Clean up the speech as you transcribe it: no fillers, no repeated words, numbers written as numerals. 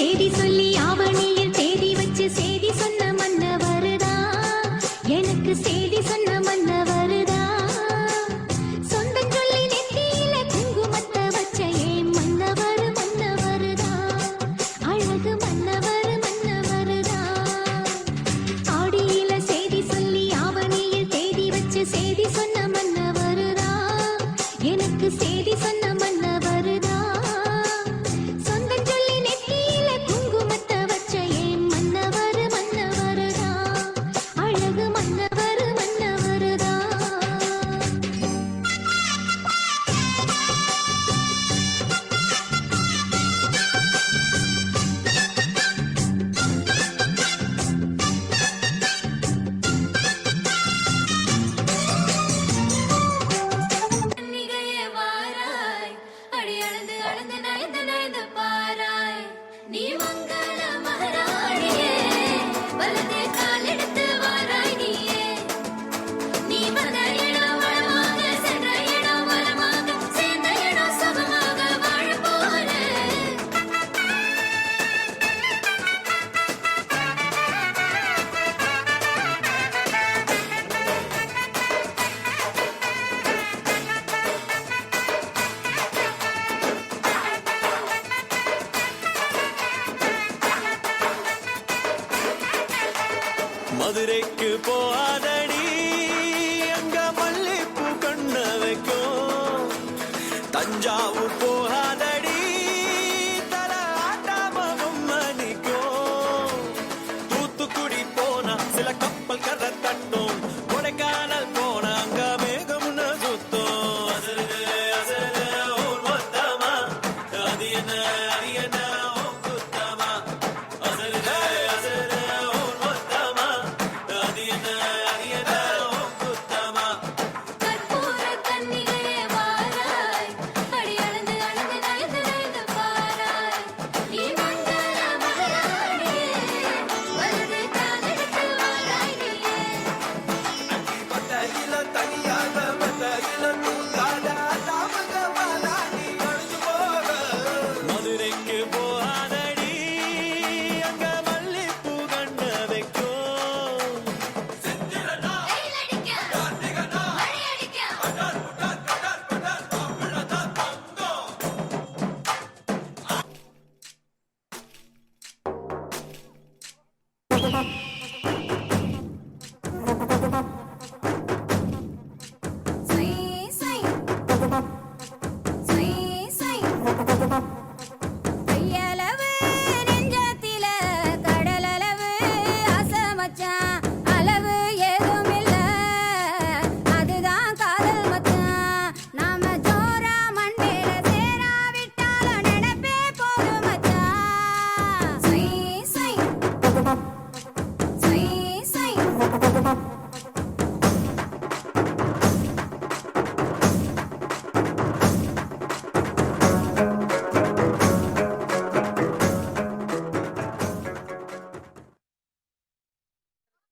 சேதி சொல்லி ஆவணியில் தேதி வச்சு சேதி சொன்ன மன்னவருதா, எனக்கு சேதி சொன்ன மன்னவருதா. சொந்தம் சொல்லி நெத்தியில குங்குமத்தை வச்ச ஏன் மன்னவர் மன்னவருதா, அழகு மன்னவர் மன்னவருதா. ஆடியில சேதி சொல்லி ஆவணியில் தேதி வச்சு சேதி சொன்ன மன்னவருதா, எனக்கு சேதி சொன்ன மன்னவருதா. சொந்தம் சொல்லி நெத்தியில குங்குமத்தை வச்ச ஏன் மன்னவர் மன்னவருதா, அழகு மன்னவர் மன்னவருதா. கன்னிகையே வாராய், அடி அளந்து அளந்து நயந்து நயந்து பாராய். நீ மங்கள மகாராணியே, வலதே காலெடுத்து வாராய் நீயே. நீ வந்த இடம் வளமாக, சென்ற இடம் வளமாக, சேர்ந்த இடம் சுகமாக வாழ போறேன். மதுரைக்கு